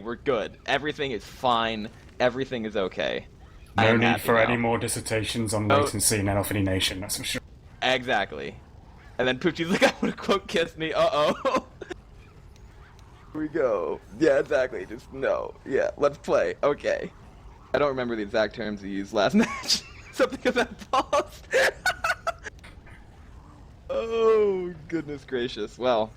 We're good. Everything is fine. Everything is okay. I No am need happy for now. any more dissertations on Oh. latency in L4D Nation, that's for sure. Exactly. And then Poochie's like, I want to quote kiss me. Uh-oh. Here we go. Yeah, exactly. Just no. Yeah, let's play. Okay. I don't remember the exact terms he used last match. Something about pause. Oh, goodness gracious. Well,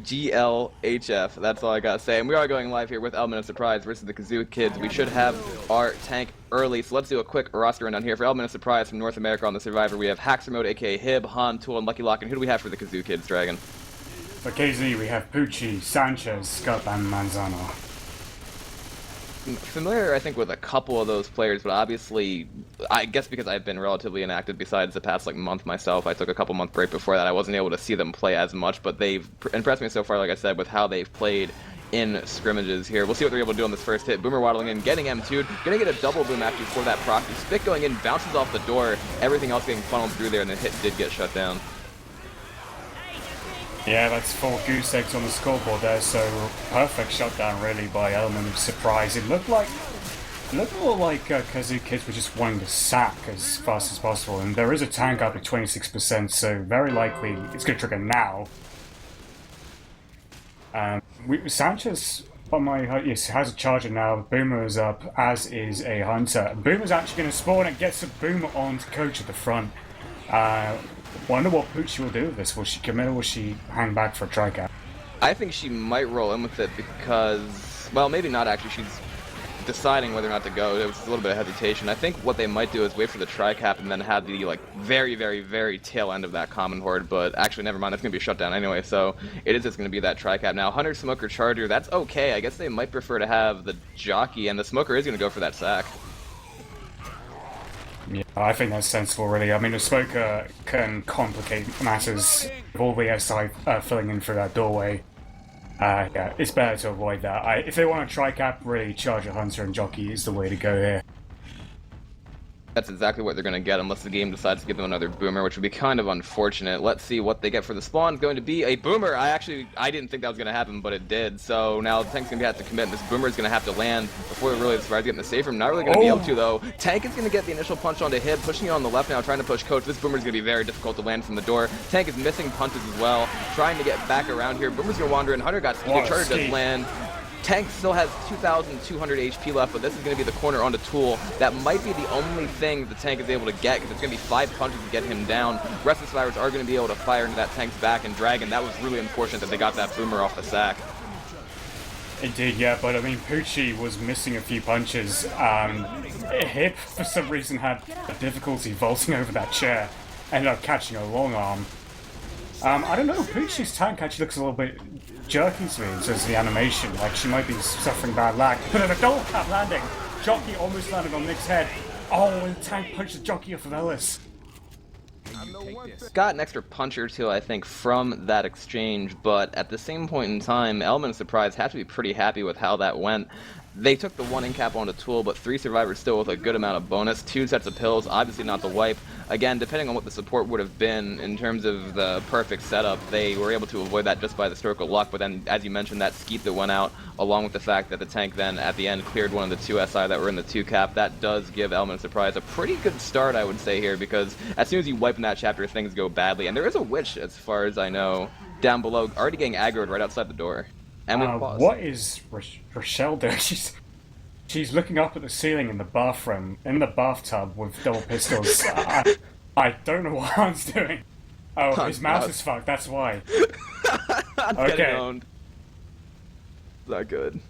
GLHF. That's all I gotta say. And we are going live here with Element of Surprise versus the Kazoo Kidz. We should have our tank early, so let's do a quick roster rundown here. For Element of Surprise from North America on the Survivor, we have Haxer Mode, aka Hib, Han, Tool, and Lucky Lock. And who do we have for the Kazoo Kidz, Dragon? For KZ, we have Pucci, Sanchez, Scott, and Manzano. Familiar, I think, with a couple of those players, but obviously, I guess because I've been relatively inactive besides the past, month myself, I took a couple month break before that, I wasn't able to see them play as much, but they've impressed me so far, like I said, with how they've played in scrimmages here. We'll see what they're able to do on this first hit. Boomer waddling in, getting M2'd, gonna get a double boom actually for that proxy. Spit going in, bounces off the door, everything else getting funneled through there, and the hit did get shut down. Yeah, that's 4 goose eggs on the scoreboard there, so perfect shutdown really by Element of Surprise. It looked more like Kazoo Kidz were just wanting to sack as fast as possible, and there is a tank up at 26%, so very likely it's going to trigger now. Sanchez on my yes has a charger now. Boomer is up, as is a hunter. Boomer's actually going to spawn and gets a boomer on to coach at the front. Wonder what Poochie will do with this. Will she commit or will she hang back for a try-cap? I think she might roll in with it because, well, maybe not actually. She's deciding whether or not to go. There was a little bit of hesitation. I think what they might do is wait for the tri-cap and then have the very, very, very tail end of that common horde. But actually, never mind. That's gonna be a shutdown anyway. So it is just gonna be that tri-cap now. Hunter, Smoker, Charger. That's okay. I guess they might prefer to have the jockey, and the Smoker is gonna go for that sack. Yeah, I think that's sensible, really. I mean, the smoker can complicate matters with all the SI filling in through that doorway. Yeah, it's better to avoid that. If they want to tri-cap, really, Charger, Hunter, and Jockey is the way to go here. That's exactly what they're going to get unless the game decides to give them another boomer, which would be kind of unfortunate. Let's see what they get for the spawn. It's going to be a boomer. I didn't think that was going to happen, but it did. So now the tank's going to have to commit, and this boomer is going to have to land before really the surprise getting the safe room. Not really going to be able to, though. Tank is going to get the initial punch onto Hib, pushing it on the left now, trying to push Coach. This boomer is going to be very difficult to land from the door. Tank is missing punches as well, trying to get back around here. Boomer's going to wander in. Hunter got speed. Charger does land. Tank still has 2,200 HP left, but this is going to be the corner onto Tool. That might be the only thing the tank is able to get, because it's going to be 5 punches to get him down. The rest of the survivors are going to be able to fire into that tank's back and Dragon. That was really unfortunate that they got that boomer off the sack. It did, yeah, but I mean, Poochie was missing a few punches. Hip, for some reason, had difficulty vaulting over that chair. Ended up catching a long arm. I don't know, Poochie's tank actually looks a little bit jerky to me in terms of the animation, like she might be suffering bad lag. But then a double cap landing! Jockey almost landed on Nick's head. Oh, and the tank punched the jockey off of Ellis. Got an extra punch or two, I think, from that exchange, but at the same point in time, Element of Surprise had to be pretty happy with how that went. They took the 1 in-cap onto Tool, but 3 survivors still with a good amount of bonus. 2 sets of pills, obviously not the wipe. Again, depending on what the support would have been in terms of the perfect setup, they were able to avoid that just by the stroke of luck. But then, as you mentioned, that skeet that went out, along with the fact that the tank then, at the end, cleared one of the 2 SI that were in the 2-cap, that does give Element of Surprise a pretty good start, I would say, here, because as soon as you wipe in that chapter, things go badly. And there is a witch, as far as I know, down below, already getting aggroed right outside the door. And what is Rochelle doing? She's looking up at the ceiling in the bathroom, in the bathtub with double pistols. I don't know what Han's doing. Oh, his mouse is fucked, that's why. Okay. Owned. Not good.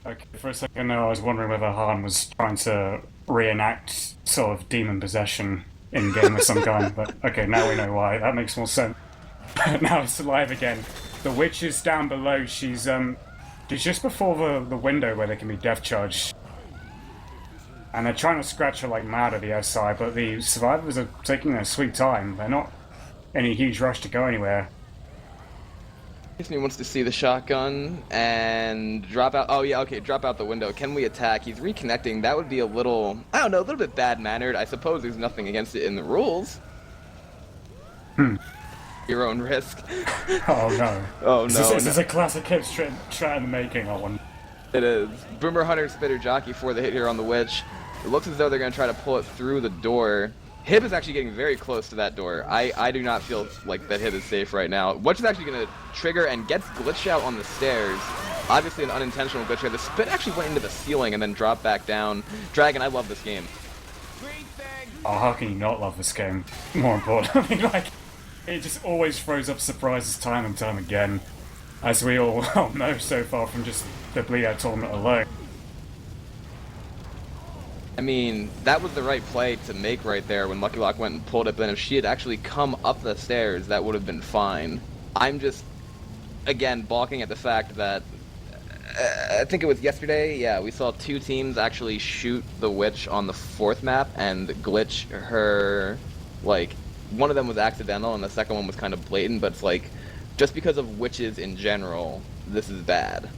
Okay, for a second I was wondering whether Han was trying to reenact sort of demon possession in game of some kind, but okay, now we know why. That makes more sense. Now it's alive again. The witch is down below. She's just before the window where there can be death charge. And they're trying to scratch her like mad at the SI, but the survivors are taking their sweet time. They're not in a huge rush to go anywhere. He wants to see the shotgun and drop out. Oh yeah, okay, drop out the window. Can we attack? He's reconnecting. That would be a little, I don't know, a little bit bad-mannered. I suppose there's nothing against it in the rules. your own risk. Oh no. Oh This no. is a classic hip strat in the making, I want. It is. Boomer Hunter, Spitter Jockey for the hit here on the Witch. It looks as though they're going to try to pull it through the door. Hib is actually getting very close to that door. I do not feel like that Hib is safe right now. Witch is actually going to trigger and gets glitched out on the stairs. Obviously an unintentional glitch here. The spit actually went into the ceiling and then dropped back down. Dragon, I love this game. Oh, how can you not love this game? More importantly, like, it just always throws up surprises time and time again. As we all well know so far from just the Bleed Out tournament alone. I mean, that was the right play to make right there when Lucky Lock went and pulled it, but if she had actually come up the stairs, that would have been fine. I'm just, again, balking at the fact that, I think it was yesterday, yeah, we saw two teams actually shoot the Witch on the 4th map and glitch her, like, one of them was accidental and the second one was kind of blatant, but it's like, just because of witches in general, this is bad.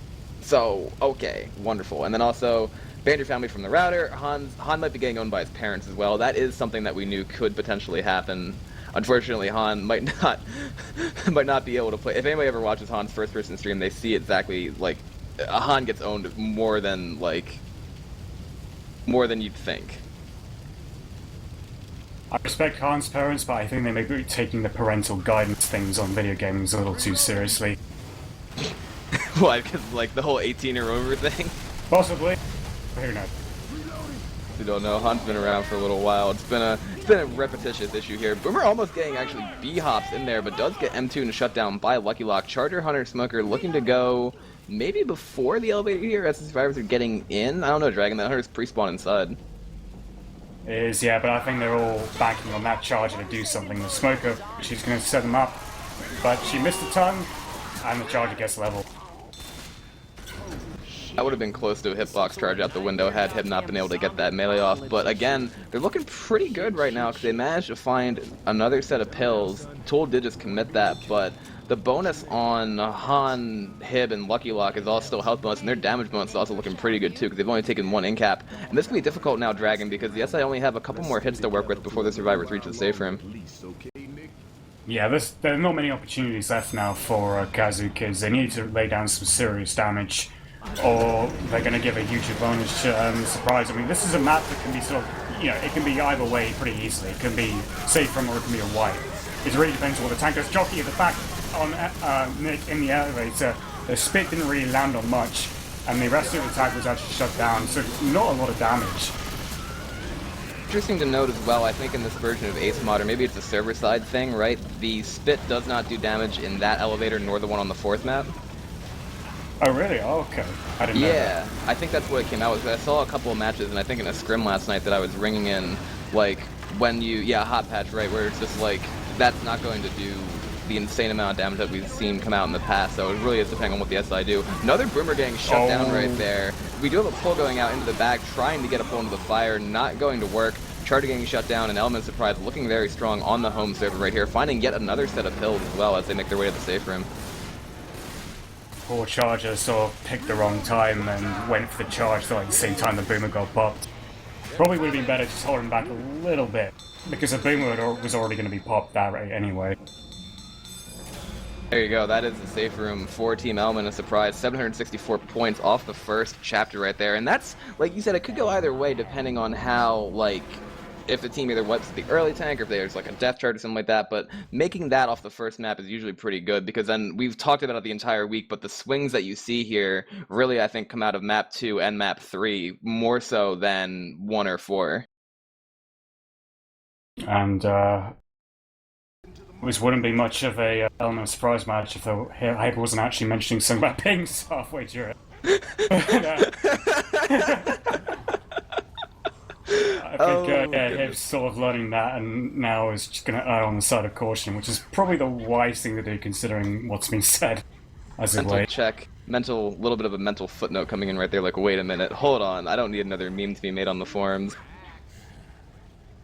So, okay, wonderful. And then also, banned your family from the router. Han might be getting owned by his parents as well. That is something that we knew could potentially happen. Unfortunately, Han might not be able to play. If anybody ever watches Han's first-person stream, they see exactly, like, Han gets owned more than you'd think. I respect Han's parents, but I think they may be taking the parental guidance things on video games a little too seriously. Why? Because, like, the whole 18 or over thing? Possibly. Who knows? We don't know. Han's been around for a little while. It's been a repetitious issue here. Boomer almost getting actually B-hops in there, but does get M2 and shut down by Lucky Lock. Charger, Hunter, Smoker looking to go maybe before the elevator here as the survivors are getting in. I don't know, Dragon. That Hunter's pre-spawn inside. It is, yeah, but I think they're all banking on that charger to do something. The Smoker, she's going to set them up, but she missed a ton, and the charger gets leveled. That would have been close to a hitbox charge out the window had Hib not been able to get that melee off. But again, they're looking pretty good right now because they managed to find another set of pills. Tool did just commit that, but the bonus on Han, Hib, and Lucky Lock is all still health bonus, and their damage bonus is also looking pretty good too because they've only taken 1 in cap. And this can be difficult now, Dragon, because the SI only have a couple more hits to work with before the survivors reach the safe room. Yeah, there are not many opportunities left now for Kazoo Kidz. They need to lay down some serious damage, or they're going to give a huge advantage to Surprise. I mean, this is a map that can be sort of, you know, it can be either way pretty easily. It can be safe from or it can be a wipe. It really depends on what the tank does. Jockey, the fact on Nick in the elevator, the spit didn't really land on much, and the rest of the attack was actually shut down, so not a lot of damage. Interesting to note as well, I think in this version of Ace Mod, or maybe it's a server side thing, right? The spit does not do damage in that elevator nor the one on the 4th map. Oh really? Oh, okay. I didn't know that. Yeah, I think that's what it came out with. I saw a couple of matches, and I think in a scrim last night that I was ringing in, like, when you, yeah, hot patch, right, where it's just like, that's not going to do the insane amount of damage that we've seen come out in the past, so it really is depending on what the SI do. Another Boomer getting shut down right there. We do have a pull going out into the back, trying to get a pull into the fire, not going to work. Charger getting shut down, and Element Surprise looking very strong on the home server right here, finding yet another set of pills as well as they make their way to the safe room. Poor Charger sort of picked the wrong time and went for the charge, so at the same time the Boomer got popped. Probably would have been better just holding back a little bit, because the Boomer was already going to be popped that way anyway. There you go, that is the safe room for Team Element, a surprise. 764 points off the first chapter right there, and that's, like you said, it could go either way depending on how, like, if the team either wipes the early tank or if there's like a death chart or something like that, but making that off the first map is usually pretty good because then we've talked about it the entire week, but the swings that you see here really, I think, come out of map 2 and map 3 more so than 1 or 4. And this wouldn't be much of a element of surprise match if Hyper wasn't actually mentioning something about pings halfway through it. I think Hib's sort of learning that, and now is just going to err on the side of caution, which is probably the wise thing to do considering what's been said as of late. Check. Little bit of a mental footnote coming in right there, like, wait a minute, hold on, I don't need another meme to be made on the forums.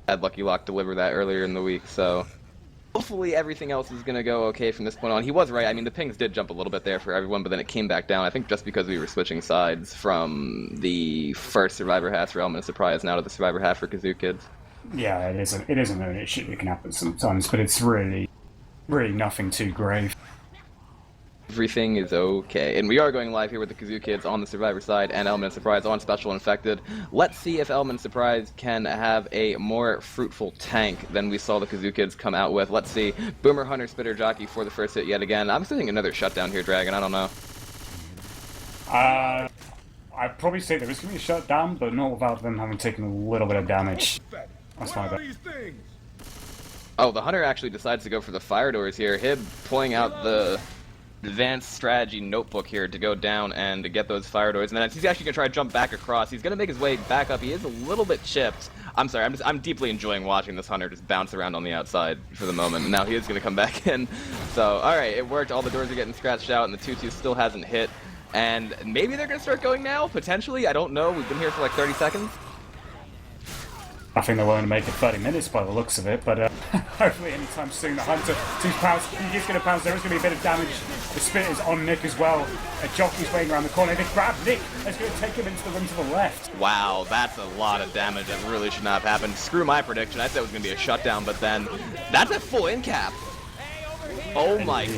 I had Lucky Lock deliver that earlier in the week, so hopefully everything else is going to go okay from this point on. He was right, I mean, the pings did jump a little bit there for everyone, but then it came back down, I think just because we were switching sides from the first Survivor half for Element of Surprise now to the Survivor half for Kazoo Kidz. Yeah, it is an issue. It can happen sometimes, but it's really really nothing too grave. Everything is okay. And we are going live here with the Kazoo Kids on the Survivor side and Element of Surprise on Special Infected. Let's see if Element of Surprise can have a more fruitful tank than we saw the Kazoo Kids come out with. Let's see. Boomer, Hunter, Spitter, Jockey for the first hit yet again. I'm thinking another shutdown here, Dragon. I don't know. I'd probably say there is going to be a shutdown, but not without them having taken a little bit of damage. That's my bet. Oh, the Hunter actually decides to go for the fire doors here. Hib pulling out the advanced strategy notebook here to go down and to get those fire doors, and then he's actually gonna try to jump back across. He's gonna make his way back up. He is a little bit chipped. I'm sorry, I'm deeply enjoying watching this Hunter just bounce around on the outside for the moment. And now he is gonna come back in. So all right, it worked. All the doors are getting scratched out, and the 2-2 still hasn't hit. And maybe they're gonna start going now, potentially. I don't know. We've been here for like 30 seconds. I think they're willing to make it 30 minutes by the looks of it, but hopefully anytime soon. The Hunter, 2 pounds, he is going to pounce. There is going to be a bit of damage. The Spit is on Nick as well. A Jockey's waiting around the corner. They grab Nick. That's going to take him into the room to the left. Wow, that's a lot of damage. That really should not have happened. Screw my prediction. I said it was going to be a shutdown, but then that's a full in cap. Oh my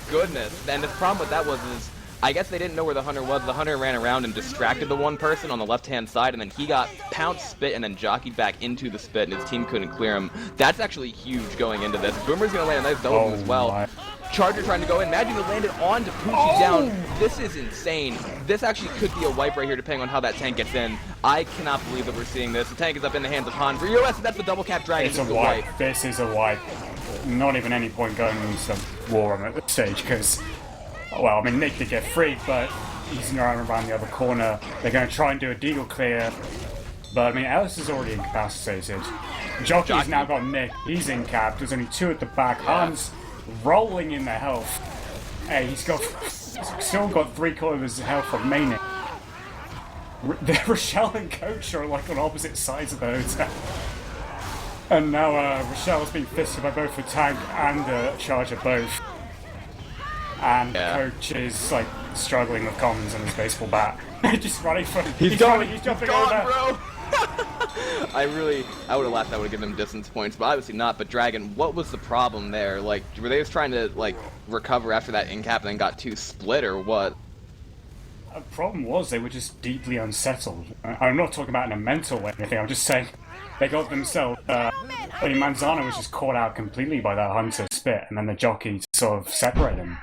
goodness. And the problem with that was is I guess they didn't know where the Hunter was. The Hunter ran around and distracted the one person on the left-hand side, and then he got pounced, Spit, and then jockeyed back into the Spit, and his team couldn't clear him. That's actually huge going into this. Boomer's going to land a nice double as well. My. Charger trying to go in. Imagine he landed onto Poochie down. This is insane. This actually could be a wipe right here, depending on how that tank gets in. I cannot believe that we're seeing this. The tank is up in the hands of Han. For EOS, that's the double cap dragon. It's a wipe. This is a wipe. Not even any point going into war on at this stage, because... Well, I mean, Nick did get freed, but he's around the other corner. They're going to try and do a deagle clear, but I mean, Ellis is already incapacitated. Jockey's now got Nick. He's incapped. There's only 2 at the back. Yeah. Han's rolling in their health. Hey, he's still got 3/4 of his health remaining. Rochelle and Coach are like on opposite sides of the hotel. And now Rochelle's being fisted by both the tank and the Charger both. And Coach is like struggling with comms and his baseball bat. Just running for he's jumping over. Bro. I would have laughed. I would have given him distance points, but obviously not. But Dragon, what was the problem there? Like, were they just trying to like recover after that in cap and then got 2 split, or what? The problem was they were just deeply unsettled. I'm not talking about in a mental way or anything. I'm just saying they got themselves. I mean, Manzano was just caught out completely by that Hunter Spit, and then the jockey sort of separated him.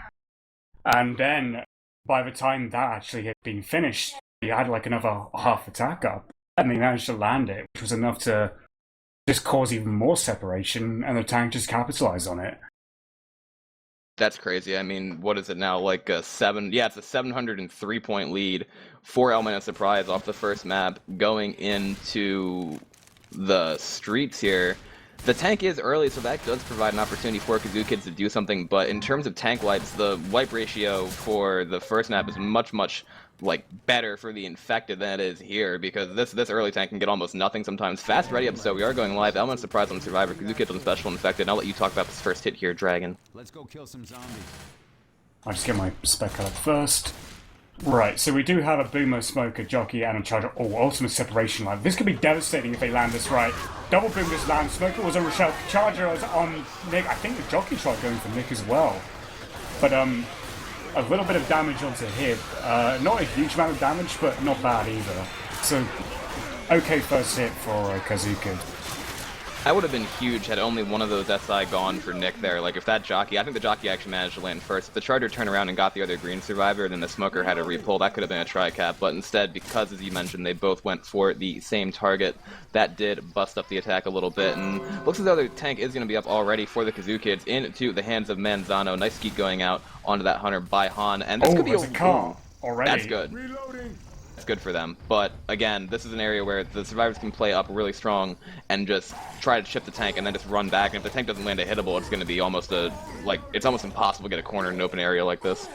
And then, by the time that actually had been finished, he had like another half attack up, and they managed to land it, which was enough to just cause even more separation, and the tank just capitalized on it. That's crazy. I mean, what is it now? Like a 7? Yeah, it's a 703-point lead for Element of Surprise off the first map, going into the streets here. The tank is early, so that does provide an opportunity for Kazoo Kids to do something, but in terms of tank wipes, the wipe ratio for the first map is much like better for the infected than it is here, because this early tank can get almost nothing sometimes. Fast ready up, so we are going live. Element of Surprise on Survivor, Kazoo Kids on Special Infected, and I'll let you talk about this first hit here, Dragon. Let's go kill some zombies. I'll just get my spec up first. Right, so we do have a Boomer, Smoker, Jockey, and a Charger. Oh, ultimate separation line. This could be devastating if they land this right. Double Boomers land. Smoker was on Rochelle. Charger was on Nick. I think the Jockey tried going for Nick as well. But, a little bit of damage onto Hib. Not a huge amount of damage, but not bad either. So, okay first hit for Kazoo Kid. That would have been huge had only one of those SI gone for Nick there. Like, if that Jockey, I think the Jockey actually managed to land first. If the Charger turned around and got the other green Survivor, then the Smoker had a repull. That could have been a tri-cap, but instead, because, as you mentioned, they both went for the same target, that did bust up the attack a little bit, and looks as though the tank is going to be up already for the Kazoo Kids into the hands of Manzano. Nice skeet going out onto that Hunter by Han, and this could be a car already. That's good. Reloading. Good for them, but again, this is an area where the survivors can play up really strong and just try to chip the tank and then just run back, and if the tank doesn't land a hittable, it's going to be almost it's almost impossible to get a corner in an open area like this.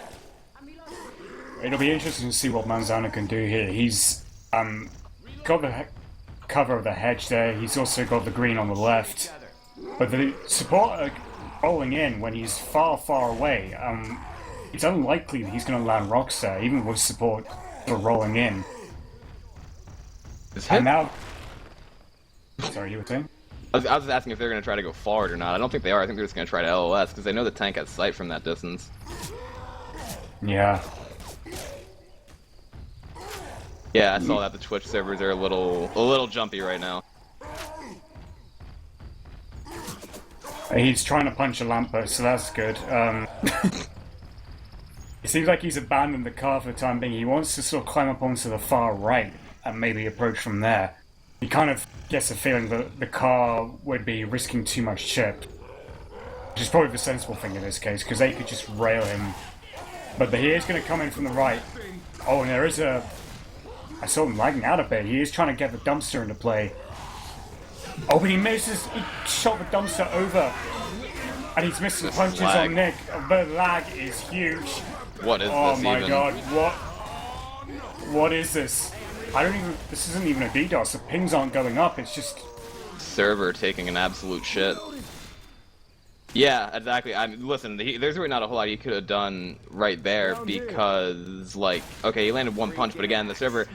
It'll be interesting to see what Manzano can do here. He's got the cover of the hedge there, he's also got the green on the left, but the support rolling in when he's far away, it's unlikely that he's going to land rocks there, even with support for rolling in. And now... Sorry, you were saying? I was asking if they're going to try to go forward or not. I don't think they are. I think they're just going to try to LOS because they know the tank has sight from that distance. Yeah. Yeah, I saw that the Twitch servers are a little jumpy right now. He's trying to punch a lamppost, so that's good. It seems like he's abandoned the car for the time being. He wants to sort of climb up onto the far right and maybe approach from there. He kind of gets the feeling that the car would be risking too much chip. Which is probably the sensible thing in this case, because they could just rail him. But he is going to come in from the right. Oh, and there is a... I saw him lagging out a bit. He is trying to get the dumpster into play. Oh, but he misses. He shot the dumpster over. And he's missing punches on Nick. The lag is huge. What is this Oh my even? god, what is this? I don't even... This isn't even a DDoS. The pings aren't going up. It's just... Server taking an absolute shit. Yeah, exactly. I mean, listen, there's really not a whole lot he could have done right there because, like, okay, he landed one punch, but again, the server...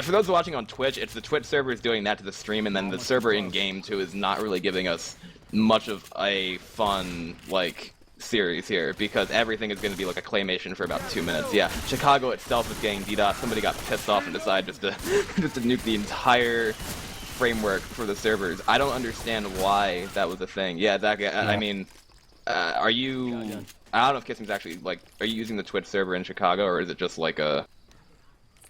for those watching on Twitch, it's the Twitch server is doing that to the stream, and then the server in-game, too, is not really giving us much of a fun, like, series here, because everything is going to be like a claymation for about 2 minutes. Yeah, Chicago itself is getting DDoS. Somebody got pissed off and decided just to nuke the entire framework for the servers. I don't understand why that was a thing. Yeah, exactly. Yeah. I mean, are you... I don't know if Kissing's actually, like, are you using the Twitch server in Chicago, or is it just like a...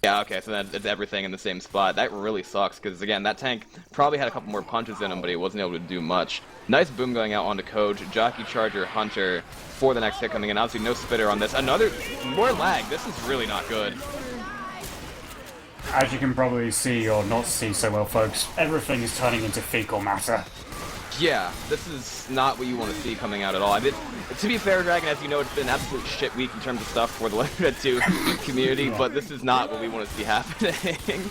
Yeah, okay, so then it's everything in the same spot. That really sucks, because again, that tank probably had a couple more punches in him, but he wasn't able to do much. Nice boom going out onto Coach, Jockey, Charger, Hunter for the next hit coming in. Obviously, no spitter on this. More lag. This is really not good. As you can probably see, or not see so well, folks, everything is turning into fecal matter. Yeah, this is not what you want to see coming out at all. I mean, to be fair, Dragon, as you know, it's been an absolute shit week in terms of stuff for the L4D2 community, but this is not what we want to see happening.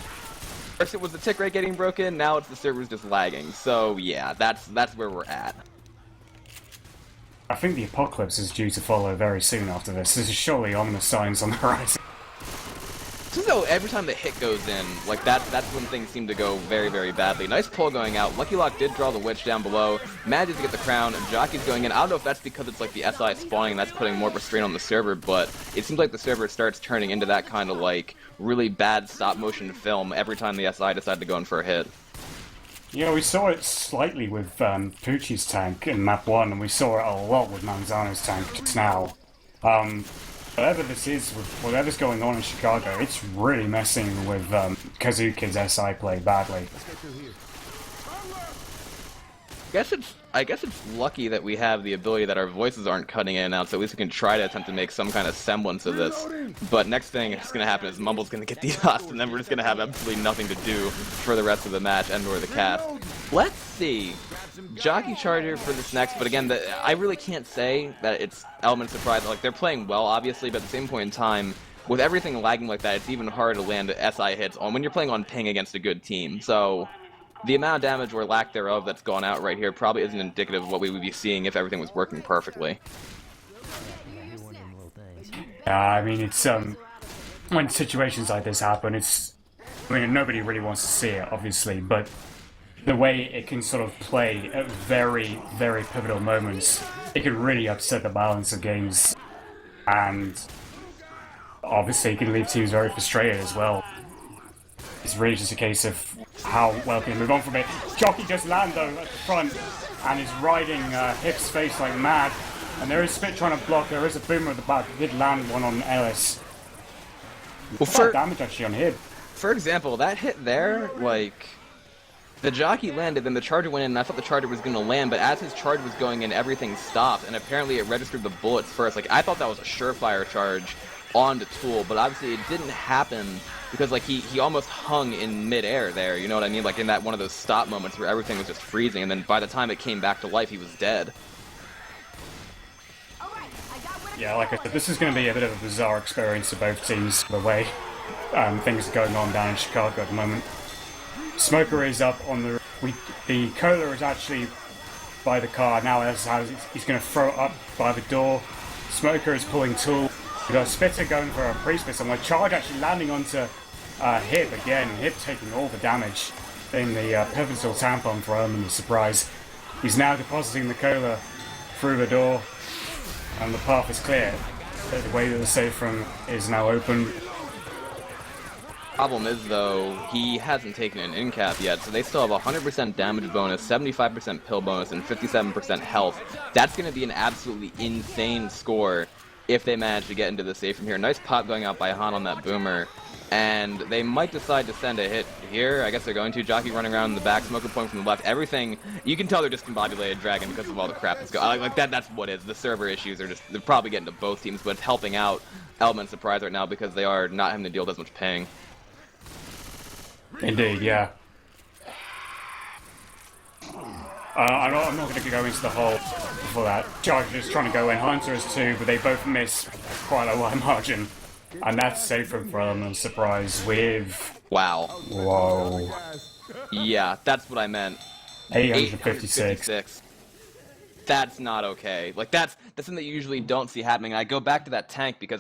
First it was the tick rate getting broken, now it's the servers just lagging. So yeah, that's where we're at. I think the apocalypse is due to follow very soon after this. This is surely ominous signs on the horizon. Just though every time the hit goes in, like that's when things seem to go very, very badly. Nice pull going out. Lucky Lock did draw the witch down below. Manages to get the crown. Jockey's going in. I don't know if that's because it's like the SI spawning and that's putting more restraint on the server, but it seems like the server starts turning into that kind of like really bad stop motion film every time the SI decide to go in for a hit. Yeah, we saw it slightly with Pucci's tank in map 1, and we saw it a lot with Manzano's tank just now. Whatever this is, whatever's going on in Chicago, it's really messing with Kazoo Kidz SI play badly. I guess it's lucky that we have the ability that our voices aren't cutting in and out, so at least we can try to attempt to make some kind of semblance of this. But next thing that's going to happen is Mumble's going to get DDoSed, and then we're just going to have absolutely nothing to do for the rest of the match and/or the cast. Let's see. Jockey Charger for this next, but again, I really can't say that it's element of surprise. Like, they're playing well, obviously, but at the same point in time, with everything lagging like that, it's even harder to land SI hits when you're playing on ping against a good team. So the amount of damage or lack thereof that's gone out right here probably isn't indicative of what we would be seeing if everything was working perfectly. I mean, it's when situations like this happen, I mean, nobody really wants to see it, obviously, but the way it can sort of play at very, very pivotal moments, it can really upset the balance of games, and obviously it can leave teams very frustrated as well. It's really just a case of how well can you move on from it. Jockey just landed though at the front and is riding Hip's face like mad, and there is Spit trying to block. There is a boomer at the back. He did land one on Ellis. Well, for damage actually on Hip. For example, that hit there, like, the Jockey landed, then the Charger went in, and I thought the Charger was going to land, but as his charge was going in, everything stopped, and apparently it registered the bullets first. Like, I thought that was a surefire charge onto Tool, but obviously it didn't happen because, like, he almost hung in midair there, you know what I mean? Like, in that one of those stop moments where everything was just freezing, and then by the time it came back to life, he was dead. Yeah, like I said, this is going to be a bit of a bizarre experience for both teams, the way things are going on down in Chicago at the moment. Smoker is up on the Cola is actually by the car now. He's going to throw it up by the door. Smoker is pulling Tool. We've got Spitter going for a pre-spit. I'm going to charge actually landing onto Hip again. Hip taking all the damage. in the pivotal tampon for Element of Surprise. He's now depositing the cola through the door, and the path is clear. The way that the safe room is now open. Problem is, though, he hasn't taken an in cap yet, so they still have 100% damage bonus, 75% pill bonus, and 57% health. That's going to be an absolutely insane score if they manage to get into the safe from here. Nice pop going out by Han on that boomer, and they might decide to send a hit here. I guess they're going to. Jockey running around in the back, Smoker point from the left. Everything, you can tell they're discombobulated Dragon because of all the crap that's going on. Like that's what it is. The server issues are they're probably getting to both teams, but it's helping out Element Surprise right now because they are not having to deal with as much ping. Indeed, yeah. I'm not going to go into the hole for that. Charge is trying to go in. Hunter is too, but they both miss quite a wide margin. And that's safe from Element Surprise with... Wow. Whoa. Yeah, that's what I meant. 856. That's not okay. Like, that's something that you usually don't see happening. I go back to that tank because